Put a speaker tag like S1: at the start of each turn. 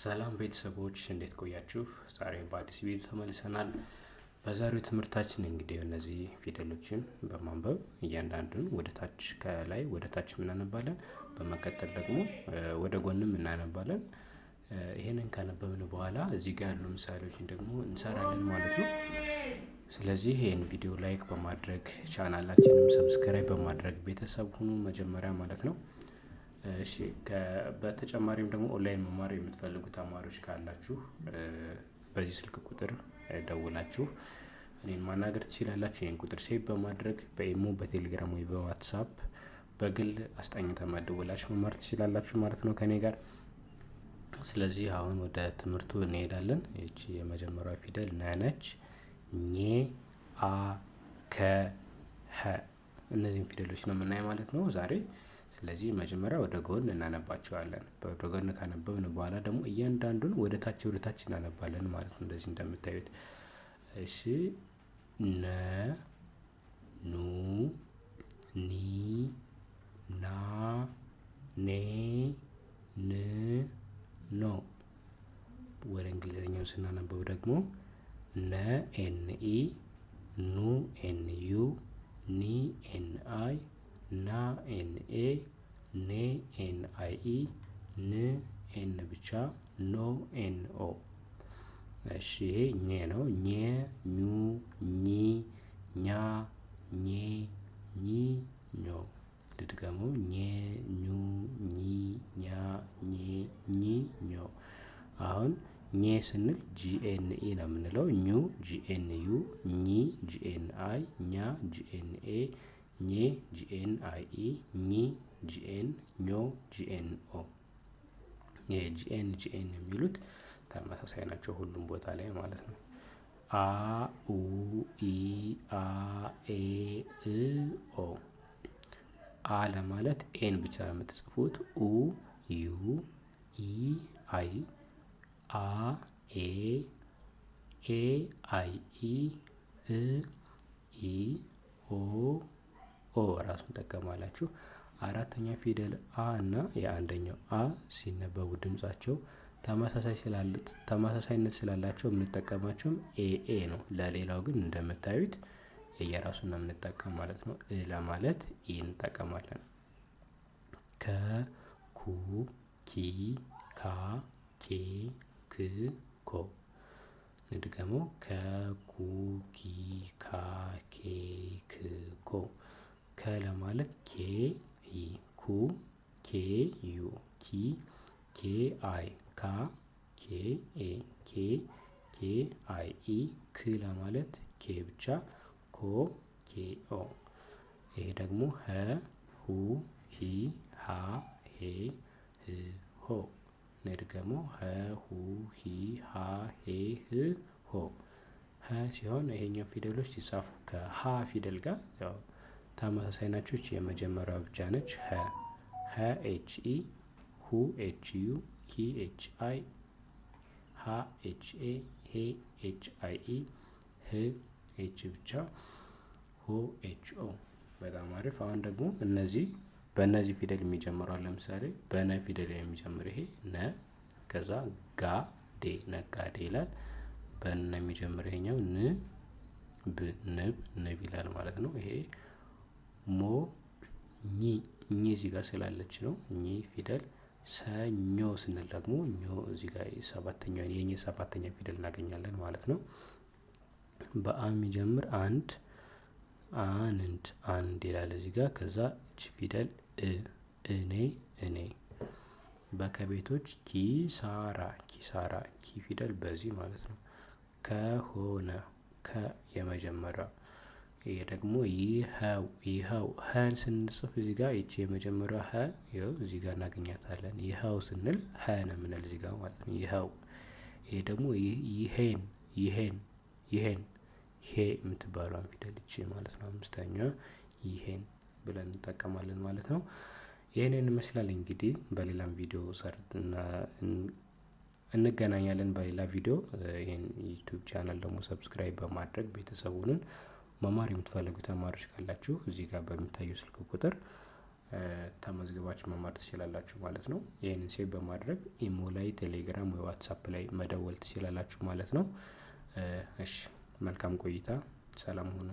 S1: ሰላም ቤተሰቦች እንዴት ቆያችሁ? ዛሬ በአዲስ ቪዲዮ ተመልሰናል። በዛሬው ትምህርታችን እንግዲህ እነዚህ ፊደሎችን በማንበብ እያንዳንዱን ወደ ታች ከላይ ወደ ታች እናነባለን። በመቀጠል ደግሞ ወደ ጎንም እናነባለን። ይሄንን ካነበብን በኋላ እዚህ ጋር ያሉ ምሳሌዎችን ደግሞ እንሰራለን ማለት ነው። ስለዚህ ይሄን ቪዲዮ ላይክ በማድረግ ቻናላችንን ሰብስክራይብ በማድረግ ቤተሰብ ሁኑ መጀመሪያ ማለት ነው። እሺ በተጨማሪም ደግሞ ኦንላይን መማር የምትፈልጉ ተማሪዎች ካላችሁ በዚህ ስልክ ቁጥር ደውላችሁ እኔን ማናገር ትችላላችሁ። ይሄን ቁጥር ሴቭ በማድረግ በኢሞ፣ በቴሌግራም ወይ በዋትስአፕ በግል አስጠኝተን መደወላችሁ መማር ትችላላችሁ ማለት ነው ከኔ ጋር። ስለዚህ አሁን ወደ ትምህርቱ እንሄዳለን። እቺ የመጀመሪያው ፊደል ነ ነች። ኘ፣ አ፣ ከ፣ ሀ እነዚህን ፊደሎች ነው የምናይ ማለት ነው ዛሬ። ስለዚህ መጀመሪያ ወደ ጎን እናነባቸዋለን። ወደ ጎን ካነበብን በኋላ ደግሞ እያንዳንዱን ወደ ታች እናነባለን ማለት ነው። እንደዚህ እንደምታዩት። እሺ ነ፣ ኑ፣ ኒ፣ ና፣ ኔ፣ ን፣ ኖ። ወደ እንግሊዘኛው ስናነበው ደግሞ ነ ኤን ኢ፣ ኑ ኤን ዩ፣ ኒ ኤን አይ፣ ና ኤን ኤ፣ ኔ ኤን አይ ኢ፣ ን ኤን ብቻ፣ ኖ ኤን ኦ። እሺ ይሄ ኘ ነው። ኘ፣ ኙ፣ ኚ፣ ኛ፣ ኜ፣ ኚ፣ ኞ። ልድገመው። ኘ፣ ኙ፣ ኚ፣ ኛ፣ ኜ፣ ኚ፣ ኞ። አሁን ኘ ስንል ጂኤን ኢ ነው የምንለው። ኙ ጂኤን ዩ፣ ኚ ጂኤን አይ፣ ኛ ጂኤን ኤ፣ ኜ ጂኤን አይ ኢ፣ ኚ ጂኤን፣ ኞ ጂኤን ኦ። ይሄ ጂኤን የሚሉት ተመሳሳይ ናቸው ሁሉም ቦታ ላይ ማለት ነው። አ ኡ ኢ አ ኤ እ ኦ። አ ለማለት ኤን ብቻ ነው የምትጽፉት። ኡ ዩ ኢ አይ፣ አ ኤ ኤ አይ ኢ፣ እ ኢ ኦ ኦ ራሱን ጠቀማላችሁ። አራተኛ ፊደል አ እና የአንደኛው አ ሲነበቡ ድምጻቸው ተመሳሳይነት ስላላቸው የምንጠቀማቸውም ኤ ነው። ለሌላው ግን እንደምታዩት የየራሱን ነው የምንጠቀም ማለት ነው። እ ለማለት ኢ እንጠቀማለን። ከ፣ ኩ፣ ኪ፣ ካ፣ ኬ፣ ክ፣ ኮ። እንድገመው። ከ፣ ኩ፣ ኪ፣ ካ፣ ኬ፣ ክ፣ ኮ። ከ ለማለት ኬ ኢ፣ ኩ ኬ ዩ፣ ኪ ኬ አይ፣ ካ ኬ ኤ፣ ኬ ኬ አይ ኢ፣ ክ ለማለት ኬ ብቻ፣ ኮ ኬ ኦ። ይሄ ደግሞ ሀ፣ ሁ፣ ሂ፣ ሃ፣ ሄ፣ ህ፣ ሆ። እንድገመው። ሀ፣ ሁ፣ ሂ፣ ሃ፣ ሄ፣ ህ፣ ሆ። ሀ ሲሆን ይሄኛው ፊደሎች ሲጻፉ ከሀ ፊደል ጋር ያው ተመሳሳይ ናቸው። የመጀመሪያው ብቻ ነች ሀ። ሀ ኤች ኢ፣ ሁ ኤች ዩ፣ ሂ ኤች አይ፣ ሃ ኤች ኤ፣ ሄ ኤች አይ ኢ፣ ህ ኤች ብቻ፣ ሆ ኤች ኦ። በጣም አሪፍ። አሁን ደግሞ በእነዚህ ፊደል የሚጀምረው ለምሳሌ በነ ፊደል የሚጀምር ይሄ ነ፣ ከዛ ጋ ዴ ነጋዴ ይላል። በነ የሚጀምር ይሄኛው ን ብ ንብ ንብ ይላል ማለት ነው። ይሄ ሞ ኚ ኚ እዚህ ጋር ስላለች ነው ኚ ፊደል። ሰኞ ስንል ደግሞ ኞ እዚህ ጋር ሰባተኛውን የኘ ሰባተኛ ፊደል እናገኛለን ማለት ነው። በአ የሚጀምር አንድ፣ አንድ አንድ ይላል እዚህ ጋር። ከዛ እቺ ፊደል እ፣ እኔ እኔ። በከቤቶች ኪሳራ ኪሳራ፣ ኪ ፊደል በዚህ ማለት ነው። ከሆነ ከ የመጀመሪያው። ይሄ ደግሞ ይኸው ይኸው። ሀን ስንጽፍ እዚህ ጋር ይቺ የመጀመሪያው ሀ ይኸው እዚህ ጋር እናገኛታለን። ይኸው ስንል ሀ ነው የምንል እዚህ ጋር ማለት ነው። ይኸው። ይሄ ደግሞ ይሄን ይሄን ይሄን፣ ሄ የምትባለውን ፊደል ይቺ ማለት ነው። አምስተኛ ይሄን ብለን እንጠቀማለን ማለት ነው። ይሄንን ይመስላል እንግዲህ። በሌላም ቪዲዮ እንገናኛለን በሌላ ቪዲዮ። ይሄን ዩቲዩብ ቻናል ደግሞ ሰብስክራይብ በማድረግ ቤተሰቡንን መማር የምትፈልጉ ተማሪዎች ካላችሁ እዚህ ጋር በሚታዩ ስልክ ቁጥር ተመዝግባችሁ መማር ትችላላችሁ ማለት ነው። ይህንን ሴቭ በማድረግ ኢሞ ላይ፣ ቴሌግራም ወይ ዋትሳፕ ላይ መደወል ትችላላችሁ ማለት ነው። እሺ መልካም ቆይታ። ሰላም ሁኑ።